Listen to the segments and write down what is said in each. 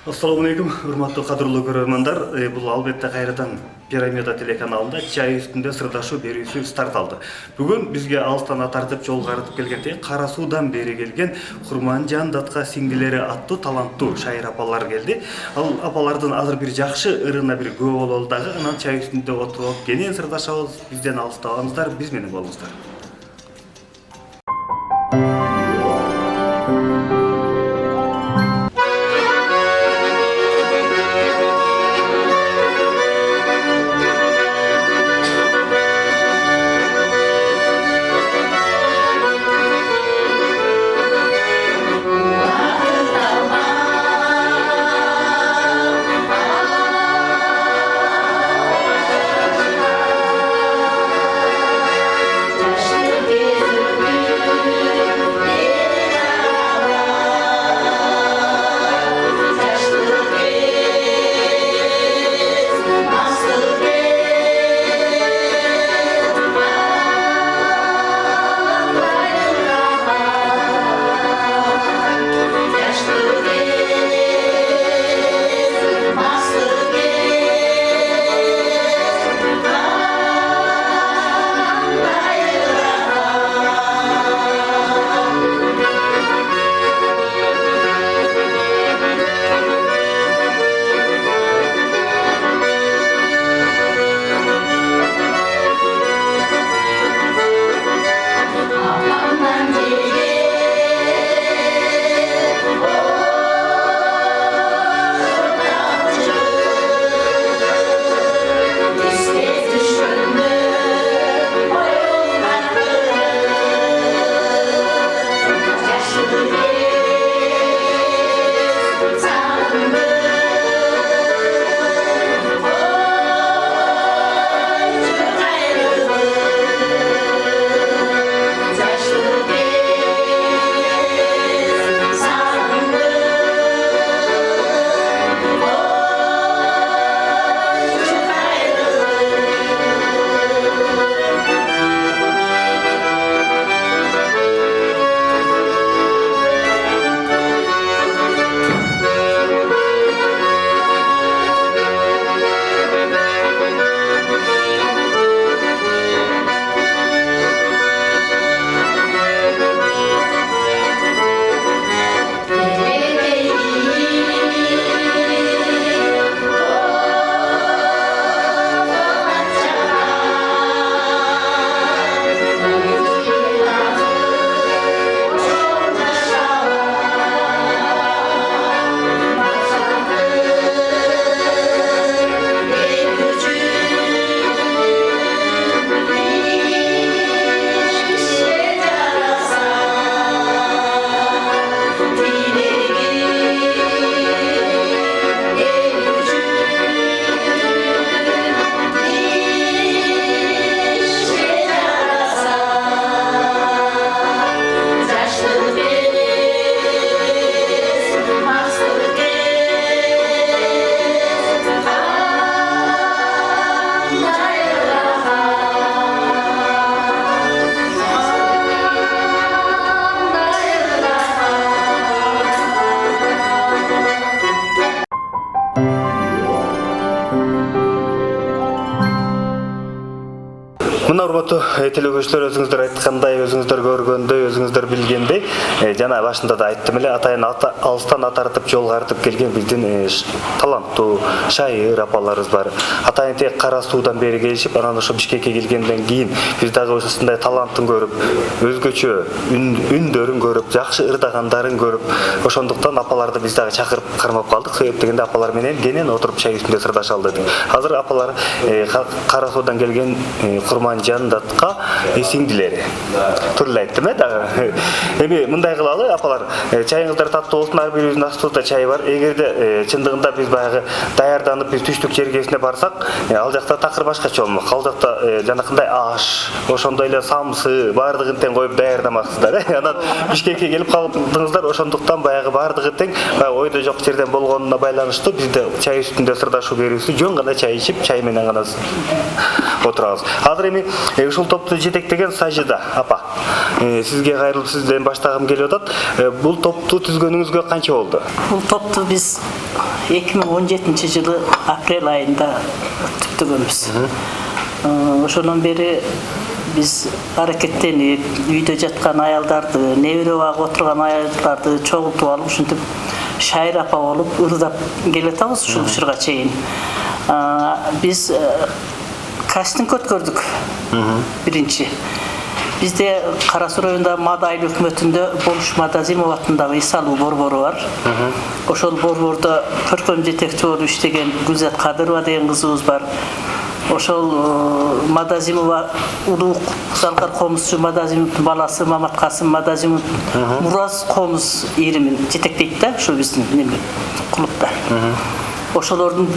Assalamu alaikum, урматтуу кадырлуу көрөрмандар. Бул албетте кайрадан Пирамида телеканалында чай үстүндө сырдашу берүүсү старт алды. Бүгүн бизге алыстан тартып жол карытып келген Кара Суудан бери келген Курманжан Датка сиңдилери аттуу таланттуу шайыр апалар келди. Ал апалардын азыр бир жакшы ырына бир күбө бололу дагы, анан чай үстүндө отуруп кенен сырдашабыз. Бизден алыстабаңыздар, биз менен болуңуздар. Мына урматтуу телекөрүүчүлөр, өзүңүздөр айткандай, өзүңүздөр көргөндөй, өзүңүздөр билгендей, жана башында да айттым эле, атайын алыстан тартып жол карытып келген биздин таланттуу шайыр апаларыбыз бар. Атайын тек Кара Суудан бери келишип, анан ошо Бишкекке келгенден кийин биз дагы ушундай талантын көрүп, өзгөчө үндөрүн көрүп, жакшы ырдагандарын көрүп, ошондуктан апаларды биз дагы чакырып кармап калдык. Себеп дегенде апалар менен кенен отуруп чай үстүндө сырдашалы дедик. Азыр апалар Кара Суудан келген Курманжан Датка сиңдилери. Турула айттым дагы. Эми мындай кылалы, апалар, чайыңыздар таттуу болсун, ар бирибиздин астыбызда чай бар. Эгерде чындыгында биз баягы даярданып биз түштүк жергесине барсак, ал жакта такыр башкача болмок. Ал жакта жанакындай аш, ошондой эле самсы баардыгын тең коюп даярдамаксыздар. Анан Бишкекке келип калдыңыздар, ошондуктан баягы баардыгы тең ойдо жок жерден болгонуна байланыштуу бизде чай үстүндө сырдашуу берүүсү жөн гана чай ичип, чай менен гана отурабыз. Азыр эми ушул топту жетектеген Сажида апа. Сизге кайрылып сизден баштагым келип атат. Бул топту түзгөнүңүзгө канча болду? Бул топту биз 2017 жылы апрель айында түптөгөнбүз. Ошондон бери биз аракеттенип, үйдө жаткан аялдарды, небере багып отурган аялдарды чогултуп алып, ушинтип Шайыр апа болуп ырдап келатабыз ушул учурга чейин. Биз кастинг өткөрдүк. Биринчи. Бизде Кара Суу районунда Мада айыл өкмөтүндө Болуш Мадазимов атындагы Исалуу борбору бар. Ошол борбордо көркөм жетекчи болуп иштеген Гүлзат Кадырова деген кызыбыз бар. Ошол Мадазимова улуу Залкар комузчу Мадазимовдун баласы Мамат Касым Мадазимов Мураз комуз иримин жетектейт да, ушу биздин клубда. Ошолордун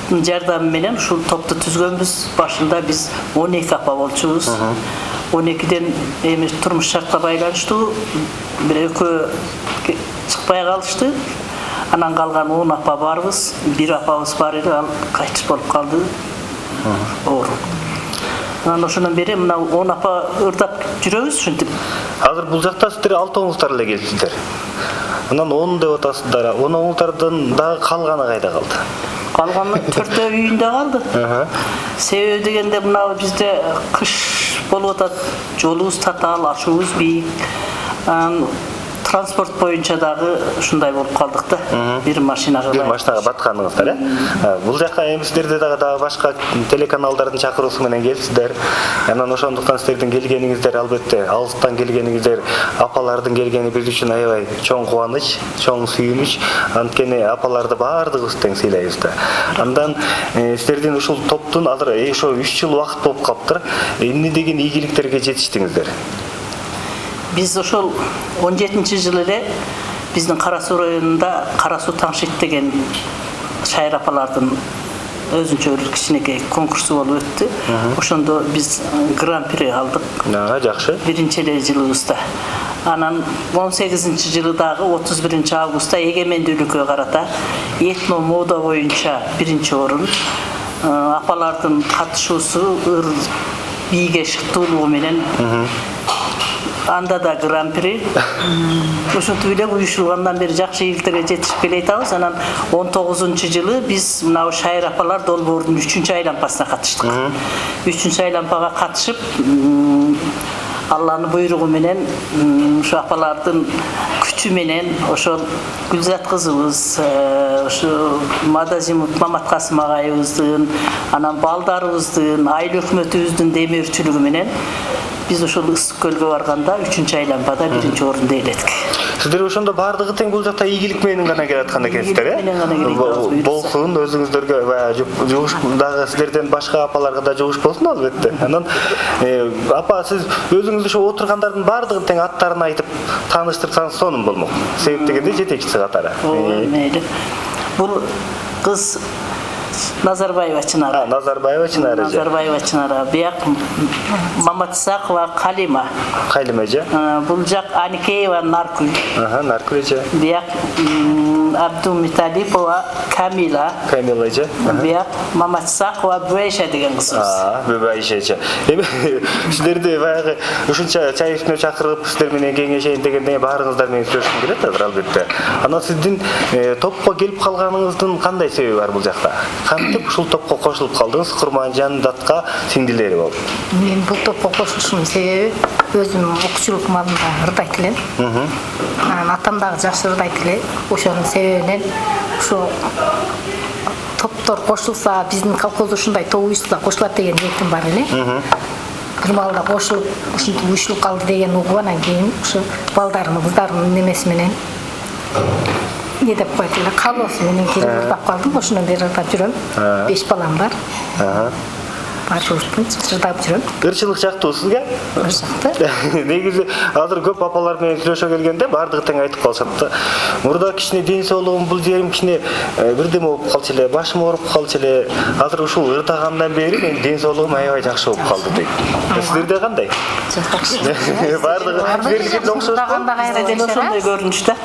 жардамы менен ушул топту түзгөнбүз. Башында биз 12 апа болчубуз. 12ден эми турмуш шартка байланыштуу бир экөө чыкпай калышты. Анан калган 10 апа барбыз. Бир апабыз бар эди, ал кайтыш болуп калды. Оору. Анан ошондон бери мына 10 апа ырдап жүрөбүз ушинтип. Азыр бул жакта сиздер 6 оңуңуздар эле келипсиздер. Анан 10 деп атасыздар. 10 оңуңуздардан дагы калганы кайда калды? Калганы 4 үйүндө калды. Себеби дегенде мына бизде кыш болуп атат, жолубуз татаал, ашуубуз бийик. Транспорт боюнча дагы ушундай болуп калдык да. Бир машинага батканыңыздар, Бул жакка эми сиздерде дагы башка телеканалдардын чакыруусу менен келипсиздер. Анан ошондуктан сиздердин келгениңиздер албетте алыстан келгениңиздер, апалардын келгени биз үчүн аябай чоң кубаныч, чоң сүйүнүч. Анткени апаларды баардыгыбыз тең сыйлайбыз да. Андан сиздердин ушул топтун азыр ошо 3 жыл убакыт болуп калыптыр. Эмне деген ийгиликтерге жетиштиңиздер? Biz ошол 17-жылы эле биздин Кара Суу районунда Кара Суу Таңшит деген шайыр апалардын өзүнчө бир кичинекей конкурсу болуп өттү. Ошондо биз гран-при алдык. Жакшы. Биринчи эле жылыбызда. Анан 18-жылы дагы 31 августта эгемендүүлүккө карата этно мода боюнча биринчи орун. Апалардын катышуусу ыр бийге шыктуулугу менен анда да гран-при. Ушинтип эле уюшулгандан бери жакшы ийгиликтерге жетишип келе атабыз. Анан 19-жылы биз мына шайыр апалар долбоордун 3-чү айлампасына катыштык. 3-чү айлампага катышып, Алланын буйругу менен, ушу апалардын күчү менен ошол Гүлзат кызыбыз, ошо Мадазимов Мамат Касым агайыбыздын, анан балдарыбыздын, айыл өкмөтүбүздүн демөөрчүлүгү менен биз ошол Ысык көлгө барганда 3-чү айлампада биринчи орунду ээледик. Сиздер ошондо баардыгы тең бул жакта ийгилик менен гана келаткан экенсиздер, Болсун өзүңүздөргө жугуш дагы сиздерден башка апаларга да жугуш болсун албетте. Анан апа сиз өзүңүз ошо отургандардын баардыгын тең аттарын айтып тааныштырсаңыз сонун болмок. Себеп дегенде жетекчиси катары. Мейли. Бул кыз Назарбаева Чынара. Назарбаева Чынара. Назарбаева Чынара. Бияк Маматсакова Калима. Калима же. Бул жак Аникеева Наркуль. Наркуль же. Бияк Абдумиталипова Камила. Камила же. Бияк Маматсакова Буайша деген кызыбыз. Буайша же. Эми сиздерди баягы ушунча чай үстүнө чакырып, сиздер менен кеңешейин дегенде баарыңыздар менен сүйлөшкүм келет азыр албетте. Анан сиздин топко келип калганыңыздын кандай себеби бар бул жакта? Кантип ушул топко кошулуп калдыңыз? Курманжан Датка сиңдилери болуп. Мен бул топко кошулушумдун себеби өзүм окуучулук маалында ырдайт элем. Атам дагы жакшы ырдайт эле. Ошонун себебинен ушу топтор кошулса, биздин колхоз ушундай топ уюшса кошулат деген ниетим бар эле. Бир маалда кошулуп, ушинтип уюшулуп калды деген угуп, анан кийин ушу балдарымдын, кыздарымдын немеси менен не деп коет эле, каалоосу менен кирип ырдап калдым. Ошондон бери ырдап жүрөм. 5 балам бар. Башыбыздын ырдап жүрөм. Ырчылык жактуу сизге? Ырчыкты. Негизи азыр көп апалар менен сүйлөшө келгенде баардыгы тең айтып калышат да. Мурда кичине ден соолугум бул жерим кичине бирдеме болуп калчу эле, башым ооруп калчу эле. Азыр ушул ырдагандан бери менин ден соолугум аябай жакшы болуп калды дейт. Сиздерде кандай? Бардыгы бергенде окшош. Бизде деле ошондой көрүнүш да.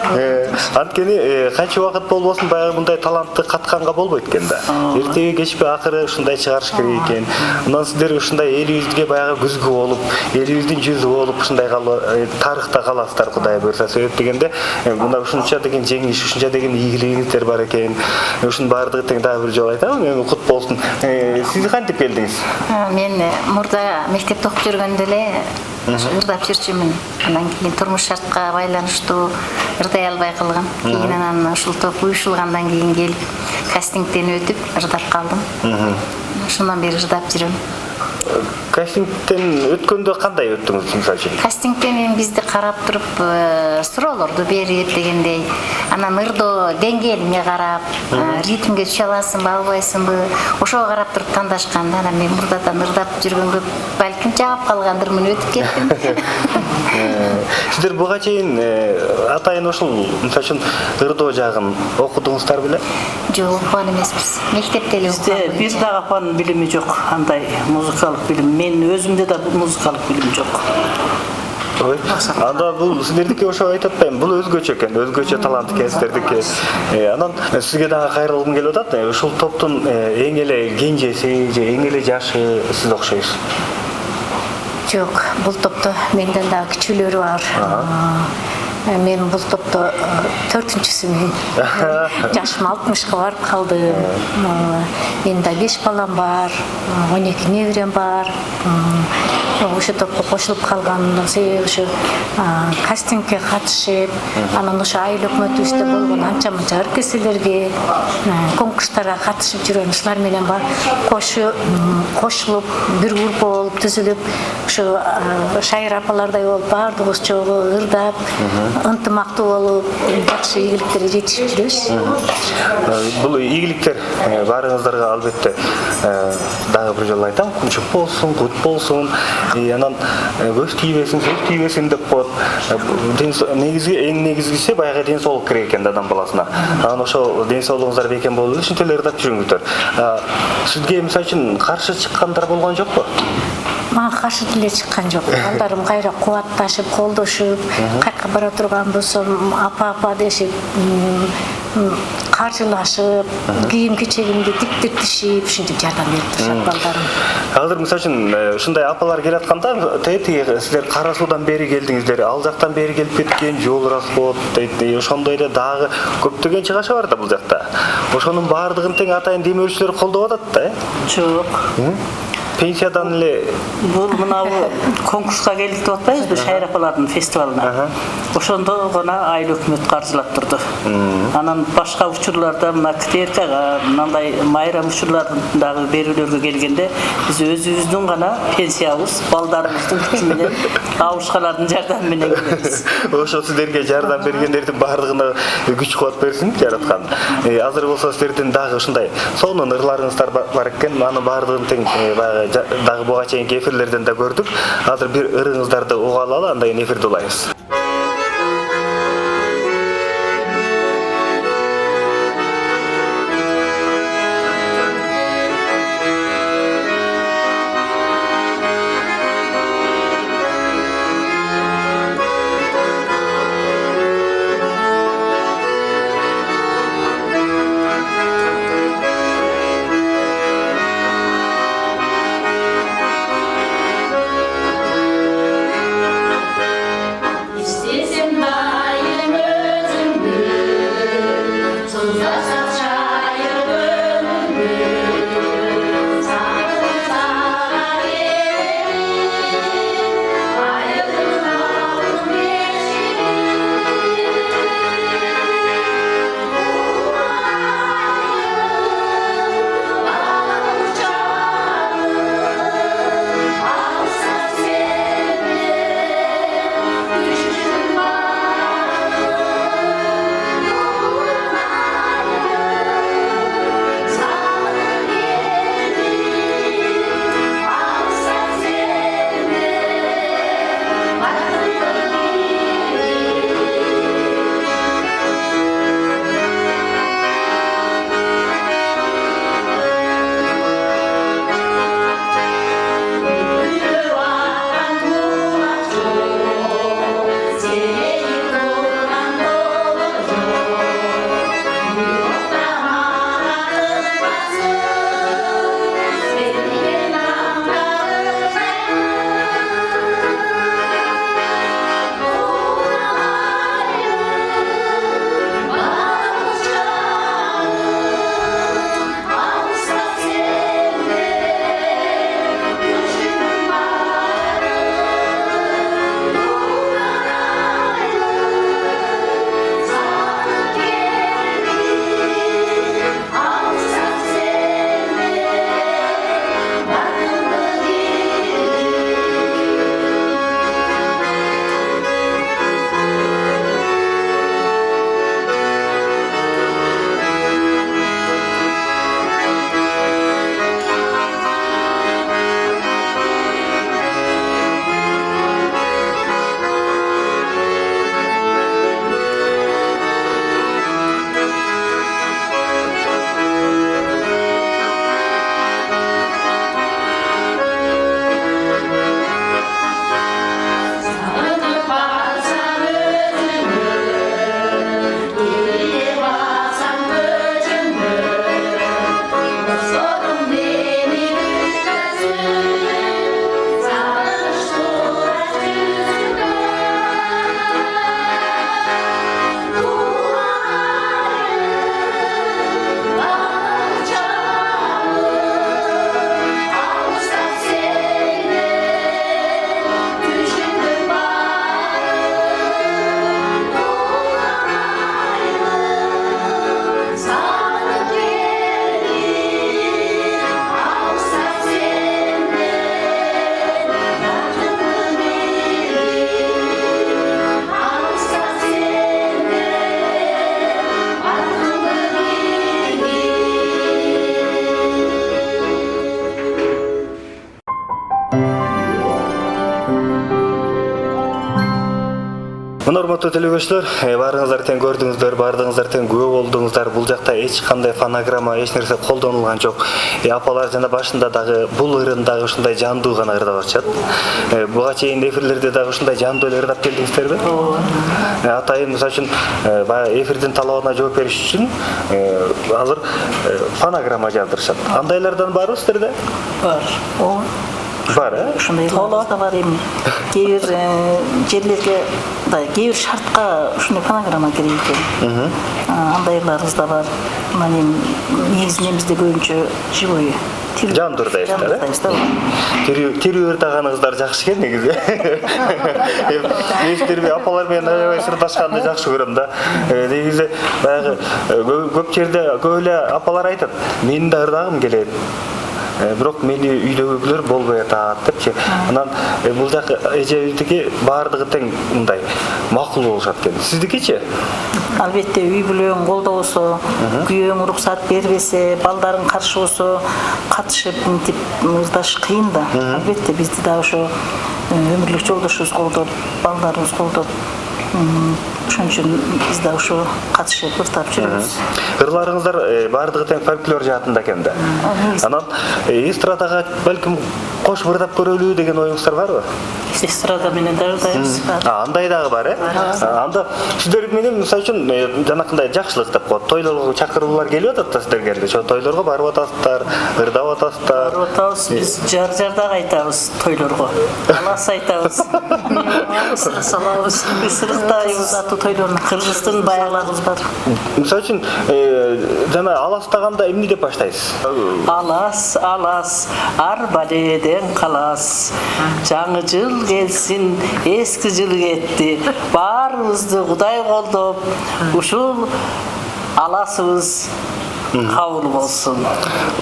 Анткени канча убакыт болбосун баягы мындай талантты катканга болбойт экен да. Эртеби кечпи акыры ушундай чыгарыш керек экен. Анан сиздер ушундай элибизге баягы күзгү болуп, элибиздин жүзү болуп ушундай тарыхта каласыздар Кудай буйрса. Себеп дегенде мына ушунча деген жеңиш, ушунча деген ийгиликтер бар экен. Ушунун баардыгы тең дагы бир жолу айтам, эми кут болсун. Сиз кантип келдиңиз? Мен мурда мектепте окуп жүргөндө эле ырдап жүрчүмүн. Анан кийин турмуш шартка байланыштуу ырдай албай калгам. Кийин анан ушул топ уюшулгандан кийин келип кастингден өтүп ырдап калдым. Ошондон бери ырдап жүрөм. Кастингден өткөндө кандай өттүңүз мисалы үчүн? Кастингден эми бизди карап туруп суроолорду берип дегендей, анан ырдоо деңгээлиңе карап, ритмге түшө аласыңбы, албайсыңбы, ошого карап туруп тандашкан. Анан мен мурдадан ырдап жүргөнгө балким жагып калгандырмын, өтүп кеттим. Сиздер буга чейин атайын ошол мисалы үчүн ырдоо жагын окудуңуздар беле? Жок, окуган эмеспиз. Мектепте эле Бизде окугам. бир дагы апанын билими жок, андай музыкалык билим. Мен өзүмдө да музыкалык билим жок. Ой. Анда бул сиздердики ошо айтып атпаймынбы? Бул өзгөчө экен, өзгөчө талант экен сиздердики. Анан сизге дагы кайрылгым келип атат. Ушул топтун эң эле кенжеси же эң эле жашы сиз окшойсуз. Жок, бул топто менден дагы кичүүлөрү бар. Мен бул топто 4-чүсүмүн. Жашым 60-ка барып калды. Менин да 5 балам бар, 12 неберем бар. Ошо топко кошулуп калганымдын себеби ушу кастингге катышып, анан ошо айыл өкмөтүбүздө болгон анча-мынча оркестрлерге, конкурстарга катышып жүрөм. Ушулар менен кошулуп, бир группа болуп түзүлүп, ушу шайыр апалардай болуп баардыгыбыз чогуу ырдап, ынтымактуу болуп, жакшы ийгиликтерге жетишип жүрөбүз. Бул ийгиликтер баарыңыздарга албетте дагы бир жолу айтам, кучуп болсун, кут болсун, анан көз тийбесин, сөз тийбесин деп коет. Негизи эң негизгиси баягы ден соолук керек экен адам баласына. Анан ошо ден соолугуңуздар бекем болуп эле ушинтип эле ырдап жүрүңүздөр. Сизге мисалы үчүн каршы чыккандар болгон жокпу? Мага каршы деле чыккан жок. Балдарым кайра кубатташып, колдошуп, кайка бара турган болсом, апа дешип, каршылашып, кийим кечегимди тиктиртишип, ушинтип жардам берип турушат балдарым. Азыр мисалы үчүн ушундай апалар келатканда, тиги сиздер Кара Суудан бери келдиңиздер, ал жактан бери келип кеткен, жол расход дейт, ошондой эле дагы көптөгөн чыгаша бар да бул жакта. Ошонун баардыгын тең атайын демөөрчүлөр колдоп атат да, Жок. Пенсиядан эле Бул мынабу конкурска келдик деп атпайбызбы, шайыр апалардын фестивалына. Ошондо гана айыл өкмөт каржылап турду. Анан башка учурларда мына КТРКга, мындай майрам учурларындагы берүүлөргө келгенде биз өзүбүздүн гана пенсиябыз, балдарыбыздын күчү менен, абышкалардын жардамы менен келебиз. ошо сиздерге жардам бергендердин баардыгына күч кубат берсин жараткан. Азыр болсо сиздердин дагы ушундай сонун ырларыңыздар бар экен, анын баардыгын тең баягы дагы буга чейинки эфирлерден да көрдүк. Азыр бир ырыңыздарды уга алалы, андан кийин эфирди улайбыз. Урматтуу телегөрүүчүлөр, баарыңыздар тең көрдүңүздөр, баардыгыңыздар тең күбө болдуңуздар. Бул жакта эч кандай фонограмма, эч нерсе колдонулган жок. Апалар жана башында дагы бул ырын дагы ушундай жандуу гана ырдап атышат. Буга чейин эфирлерде дагы ушундай жандуу эле ырдап келдиңиздерби? Атайын мисалы үчүн баягы эфирдин талабына жооп бериш үчүн азыр фонограмма жабдырышат. Андайлардан барбы сиздерде? Бар. Бар, Ушундай да бар эми. Кээ бир жерлерге кээ бир шартка ушундай фонограмма керек экен. Андайларыбыз да бар. Мына негизинен бизде көбүнчө живой жандуу ырдайсыздар, тирүү ырдаганыңыздар жакшы экен негизи. Эштерби апалар менен аябай сырдашканды жакшы көрөм да. Негизи баягы көп жерде көп эле апалар айтат, менин да ырдагым келет. Бирок мени үйдөгүлөр болбой атат депчи. Анан бул жак эжебиздики баардыгы тең мындай макул болушат экен. Сиздикичи? Албетте үй бүлөң колдобосо, күйөөң уруксат бербесе, балдарың каршы болсо, катышып мынтип ырдаш кыйын да. Албетте бизди да ошо өмүрлүк жолдошубуз колдоп, балдарыбыз колдоп, ошон үчүн биз да ошо катышып ырдап жүрөбүз. Ырларыңыздар баардыгы тең фольклор жаатында экен да. Анан эстрадага балким кошуп ырдап көрөлү деген оюңуздар барбы? Эстрада менен да ырдайбыз. Андай дагы бар, Анда сиздер менен мисалы үчүн жанакындай жакшылык деп коет. Тойлорго чакыруулар келип атат да сиздерге. Ошо тойлорго барып атасыздар, ырдап атасыздар. Барып атабыз, биз жар-жардак айтабыз тойлорго. Алас айтабыз. Сыр салабыз, сырыктайбыз аты тойлорун. Кыргыздын баягыларыбыз бар. Мисалы үчүн жана аластаганда эмне деп баштайсыз? Алас, алас, арбаледен калас. Жаңы жыл келсин, эски жыл кетти. Баарыбызды Кудай колдоп, ушул аласыбыз кабыл болсун.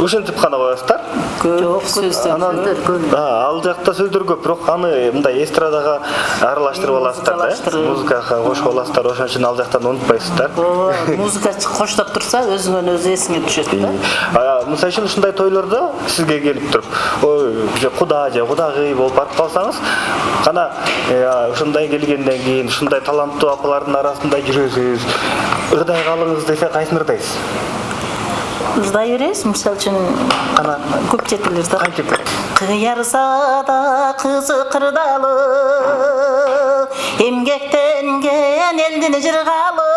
Ушинтип гана коесуздар? Көп сөздөр көп. Ал жакта сөздөр көп, бирок аны мындай эстрадага аралаштырып аласыздар да. Музыкага кошуп аласыздар, ошон үчүн ал жактан унутпайсыздар. Музыка коштоп турса, өзүңөн өзү эсиңе түшөт да. Мисалы үчүн ушундай тойлордо сизге келип туруп, ой, куда же кудагый болуп барып калсаңыз, кана ушундай келгенден кийин ушундай таланттуу апалардын арасында жүрөсүз, ырдай калыңыз десе кайсын ырдайсыз? Ырдай беребиз, мисалы үчүн көп жетилерде. Кантип? Кыярсада кызы кырдалы, эмгектенген элдин жыргалы,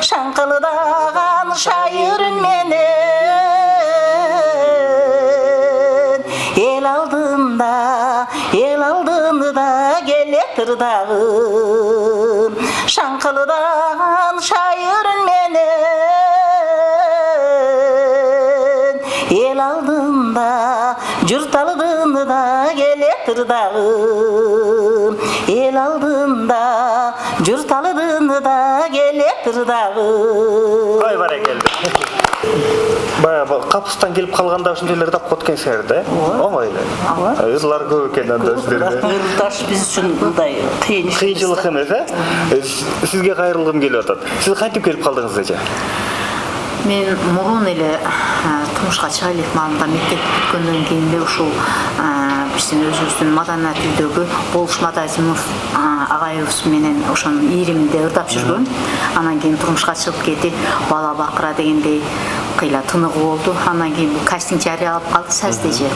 шаңкылдаган шайырын менен эл алдында келет ырдагым, шаңкылдаган шайырын менен эл алдында журт алдында келет ырдагым, эл алдында журт алдында келет ырдагым. Ой, баракелди. Баягы капыстан келип калганда ушундай ырдап коет экенсиңер да? Оңой эле. Ырлар көп экен анда сиздерге. Ырдаш биз үчүн мындай кыйын иш. Кыйынчылык эмес, Сизге кайрылгым келип атат. Сиз кантип келип калдыңыз эже? Мен мурун эле турмушка чыга элек маалында мектеп бүткөндөн кийин эле ушул биздин өзүбүздүн маданият үйдөгү Болуш Мадазимов агайыбыз менен ошонун ийриминде ырдап жүргөн. Анан кийин турмушка чыгып кетип, бала бакыра дегендей кыйла тыныгы болду. Анан кийин бул кастинг жарыялап калды саздеже.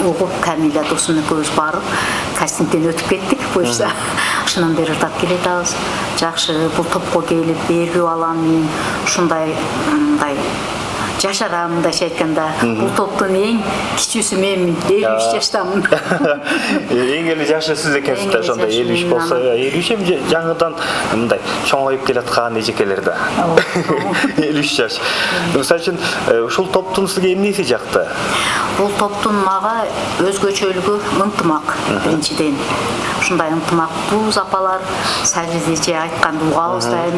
Угуп Камиля досум экөөбүз барып, кастингден өтүп кеттик. Буюрса, ошондон бери ырдап келатабыз. Жакшы, бул топко келип, берүү алам мен ушундай жашарам мындайча айтканда, бул топтун эң кичүүсү менмин, 53 жаштамын. Эң эле жашы сиз экенсиз да, ошондой 53 болсо, 53 эми жаңыдан мындай чоңоюп келаткан эжекелер да. 53 жаш. Мисалы үчүн ушул топтун сизге эмнеси жакты? Бул топтун мага өзгөчөлүгү ынтымак биринчиден. Ушундай ынтымактуу апалар, Сазиже айтканды угабыздай,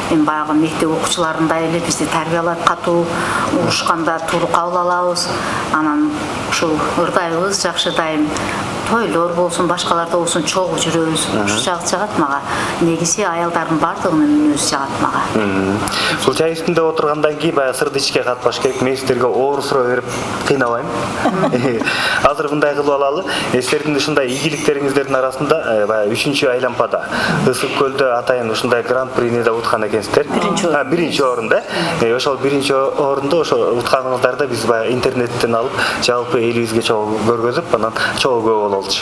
эми баягы мектеп окуучуларындай эле бизди тарбиялап катуу, урушканда туура кабыл алабыз. Анан ушул ырдайбыз, жакшы дайым тойлор болсун, башкаларда болсун чогуу жүрөбүз. Ушу жагат мага. Негизи аялдардын бардыгынын үнүсү жагат мага. Бул чай үстүндө отургандан кийин баягы сырды ичке катпаш керек. Мен сиздерге оор суроо берип кыйнабайм. Азыр мындай кылып алалы. Сиздердин ушундай ийгиликтериңиздердин арасында баягы 3-айлампада Ысык көлдө атайын ушундай гран-прине уткан экенсиздер. Биринчи орунда. Ошол биринчи орунда ошо утканыңыздарды биз баягы интернеттен алып, жалпы элибизге чогуу көргөзүп, анан чогуу көп бололчу.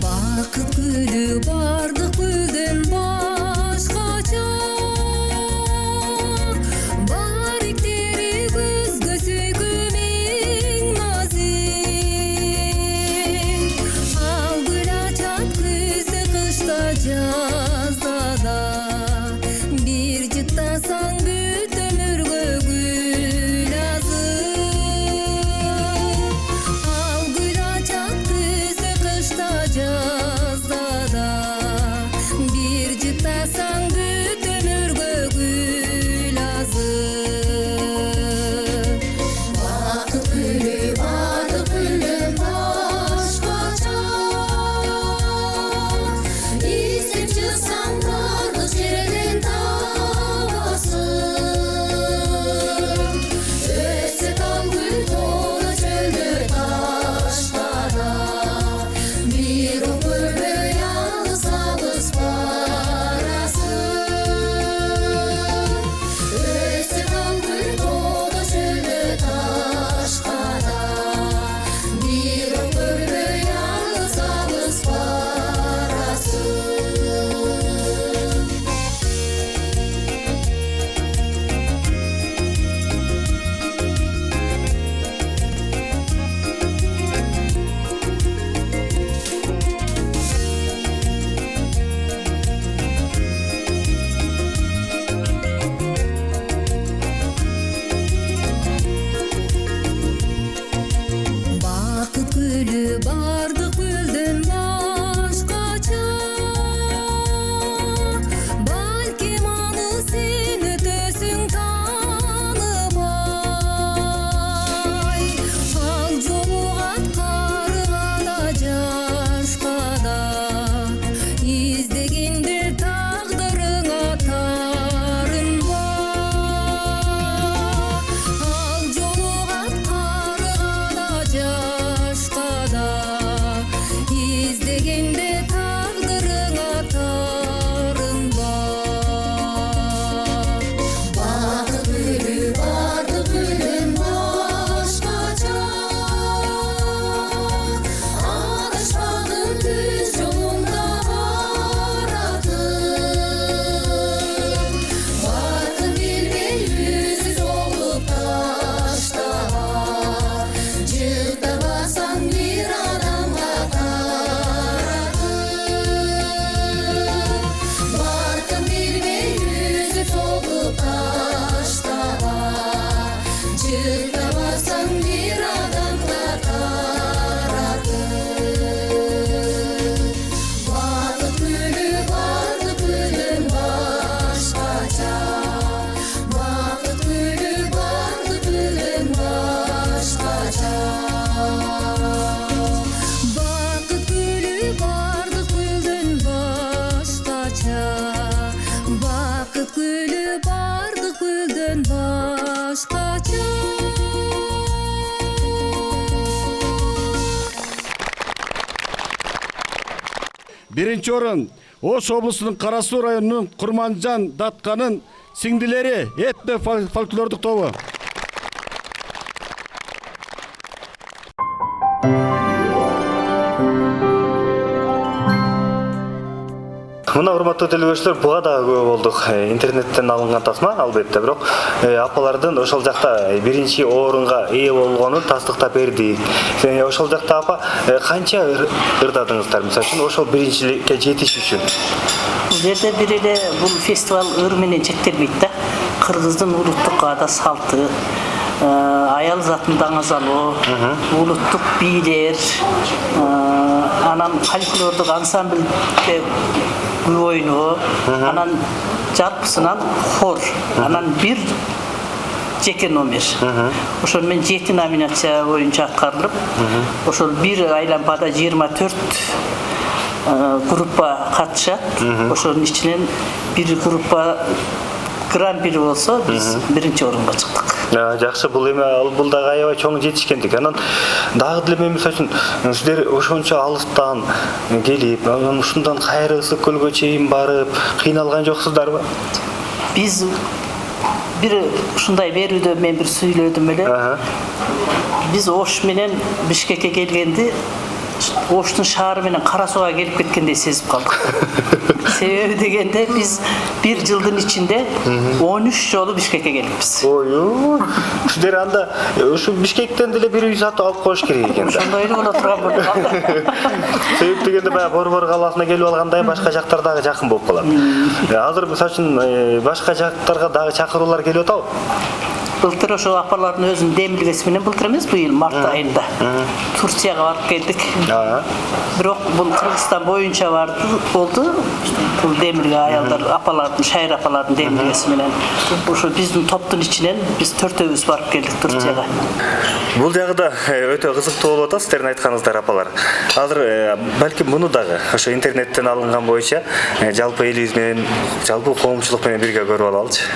Бакыт гүлү бардык гүлдөн башкача, бариктери көзгө сүйкүмең назик. Ал гүл ачат күздө, кышта, жазда да, бир жыттасаң бүт өмүргө гүл азык. Ал гүл ачат күздө, кышта, жазда да, бир жыттасаң бүт өмүргө гүл азык. Бакыт гүлү бардык гүлдөн башкача, издеп чыксаң бардык жерден табасың. Өсөт ал гүл тоодо, чөлдө, ташта да, бир өмүрдө ялгыз алыс барасың. Өсөт ал гүл тоодо, чөлдө, ташта да, бир өмүрдө ялгыз алыс барасың. Бакыт гүлү бардык гүлдөн башкача, балким аны сен өтөсүң тааныбай. Ал жолугат карыга да, жашка да, издегенде тагдырыңа тарынбай. Ал жолугат карыга да, жашка да, издегенде тагдырыңа тарынбай. Бакыт гүлү бардык гүлдөн башкача, адашпадым түз жолунда баратым. Баркын билбей үзү солуп таштаган, жыктабасаң бир адамга таратып. Баркын билбей үзү солуп таштаган, жыктабасаң бир адамга таратып. Бакыт гүлү бардык гүлдөн башкача, бакыт гүлү бардык гүлдөн башкача. Бакыт гүлү бардык гүлдөн башкача, бакыт гүлү бардык гүлдөн башкача. Биринчи орун Ош облусунун Кара Суу районунун Курманжан Датканын сиңдилери этно фольклордук тобу. Мына урматтуу телегөрүүчүлөр, буга дагы көп болдук. Интернеттен алынган тасма албетте, бирок апалардын ошол жакта биринчи орунга ээ болгонун тастыктап бердик. Ошол жакта апа канча ырдадыңыздар, мисалы үчүн ошол биринчиликке жетиш үчүн? Бул жерде бир эле бул фестиваль ыр менен чектелбейт да. Кыргыздын улуттук ада салты, аял затын даңазалоо, улуттук бийлер, анан фольклордук ансамбльде ойноо, анан жалпысынан хор, анан бир жеке номер. Ошол мен 7 номинация боюнча аткарылып, ошол бир айлампада 24 группа катышат. Ошонун ичинен бир группа гран-при болсо, биз биринчи орунга чыктык. Жакшы, бул эми бул дагы аябай чоң жетишкендик. Анан дагы деле мен мисалы үчүн сиздер ошончо алыстан келип, анан ушундан кайра Ысык көлгө чейин барып, кыйналган жоксуздарбы? Биз бир ушундай берүүдө мен бир сүйлөдүм эле. Биз Ош менен Бишкекке келгенди Оштун шаары менен Кара Сууга келип кеткендей сезип калдык. Себеби дегенде биз бир жылдын ичинде 13 жолу Бишкекке келиппиз. Ой, сиздер анда ушу Бишкектен деле бир үй сатып алып коюш керек экен да. Ошондой эле боло турган болду. Себеп дегенде баягы Борбор калаасына келип алгандай башка жактар дагы жакын болуп калат. Азыр мисалы үчүн башка жактарга дагы чакыруулар келип атабы? Былтыр ошо апалардын өзүнүн демилгеси менен былтыр эмес, быйыл март айында Турцияга барып келдик. Бирок бул Кыргызстан боюнча болду. Бул демилге аялдар, апалардын, шайыр апалардын демилгеси менен. Ошо биздин топтун ичинен биз 4-өбүз барып келдик Турцияга. Бул жагы да өтө кызыктуу болуп атат, сиздердин айтканыңыздар апалар. Азыр балким муну дагы ошо интернеттен алынган боюнча жалпы элибиз менен, жалпы коомчулук менен бирге көрүп алалычы.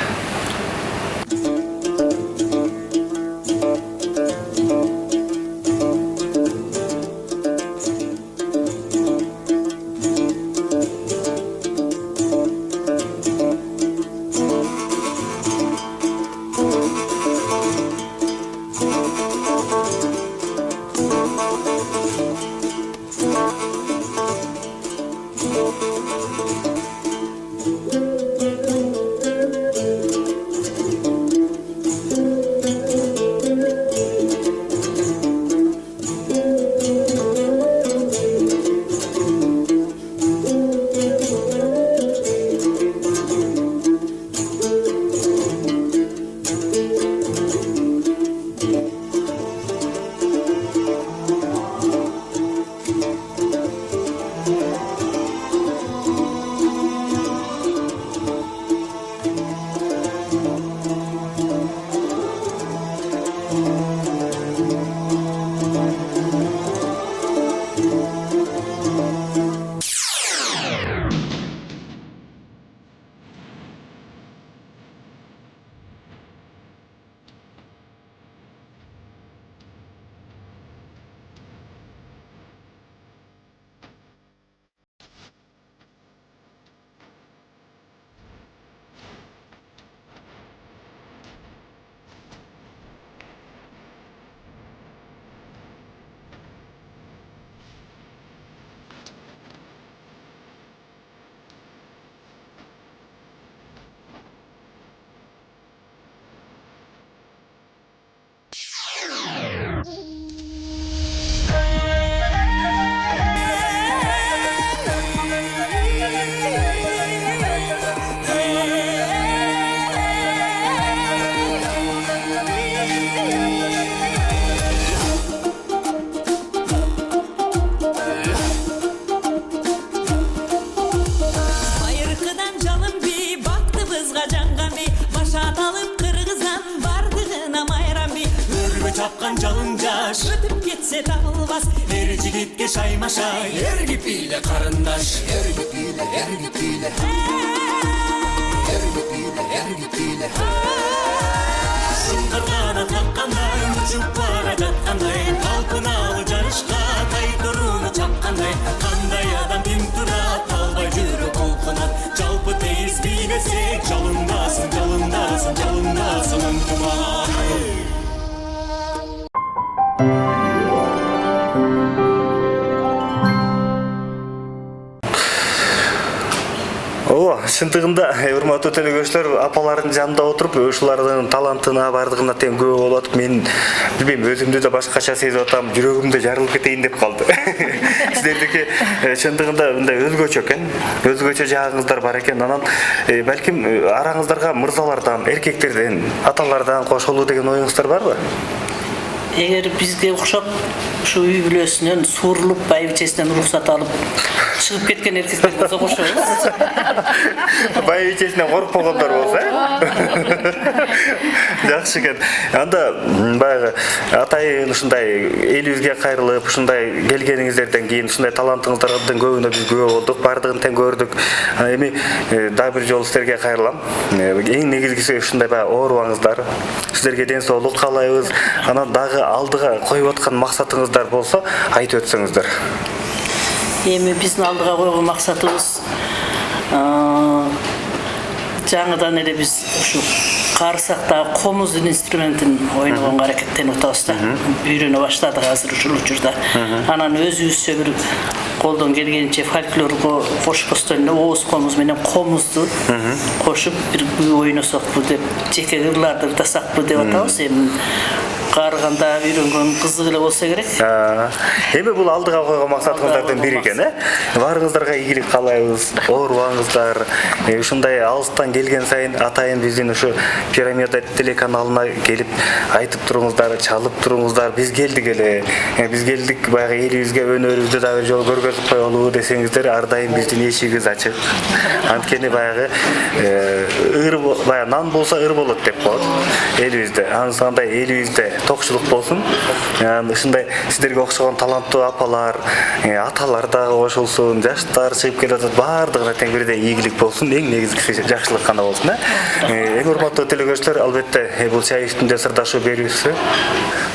Ercikitke şaymaşay Ergipiyle karındaş Ergipiyle Ergipiyle Ergipiyle Şınkırgana takkanday Uçup bara jatkanday Talpınalı jarışka Taytorunu çapkanday Kanday adam tinturat Talbay jürü kolkunat Çalpı teyiz bilesek Çalındasın, çalındasın, çalındasın Untuman Шындыгында урматтуу телекөрүүчүлөр апалардын жанында отуруп ушулардын талантына бардыгына тең күбө болуп атып мен билбейм өзүмдү да башкача сезип атам жүрөгүмдө жарылып кетейин деп калды. Сиздердики шындыгында мындай өзгөчө экен, өзгөчө жагыңыздар бар экен. Анан балким араңыздарга мырзалардан, эркектерден, аталардан кошулуу деген оюңуздар барбы? Эгер бизге окшоп ушу үй бүлөсүнөн суурулуп байбичесинен уруксат алып чыгып кеткен эркектерге кошобуз. Бай ичесинен коруп болгондор болсо, жакшы экен. Анда баягы атайын ушундай элибизге кайрылып, ушундай келгениңиздерден кийин ушундай талантыңыздардын көбүнө биз күбө болдук, бардыгын тең көрдүк. Эми дагы бир жолу сиздерге кайрылам. Эң негизгиси ушундай баягы оорубаңыздар. Сиздерге ден соолук каалайбыз. Анан дагы алдыга коюп аткан максатыңыздар болсо айтып өтсөңүздөр. Эми биздин алдыга койгон максатыбыз жаңыдан эле биз ушу карысакта комуз инструментин ойногонго аракеттенип атабыз да. Үйрөнө баштадык азыр ушул учурда. Анан өзүбүзчө бир колдон келгенче фольклорго кошпостон эле ооз комуз менен комузду кошуп бир ойносокпу деп, жеке ырларды ырдасакпы деп атабыз. Эми карыганда үйрөнгөн кызык эле болсо керек. Эми бул алдыга койгон максатыңыздардын бири экен, Баарыңыздарга ийгилик каалайбыз, оорубаңыздар. Ушундай алыстан келген сайын атайын биздин ушу Пирамида телеканалына келип айтып туруңуздар, чалып туруңуздар. Биз келдик эле. Биз келдик баягы элибизге өнөрүбүздү дагы бир жолу көргөзүп коелу десеңиздер, ар дайым биздин эшигибиз ачык. Анткени баягы баягы нан болсо ыр болот деп коет элибизде. Андай элибизде токчулук болсун. Ушундай сиздерге окшогон таланттуу апалар, аталар да кошулсун, жаштар чыгып келе жатат, баардыгына тең бирдей ийгилик болсун. Эң негизгиси жакшылык гана болсун. Эң урматтуу телекөрүүчүлөр, албетте бул чай үстүндө сырдашуу берүүсү.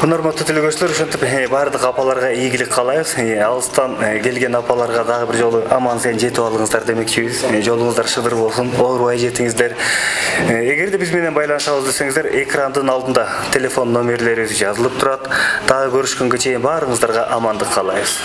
Урматтуу телекөрүүчүлөр, ошентип баардык апаларга ийгилик каалайбыз. Алыстан келген апаларга дагы бир жолу аман-сен жетип алыңыздар демекчибиз. Жолуңуздар шыдыр болсун, оорубай жетиңиздер. Эгерде биз менен байланышабыз десеңиздер, экрандын алдында телефон номерлерибиз жазылып турат. Дагы көрүшкөнгө чейин баарыңыздарга амандык каалайбыз.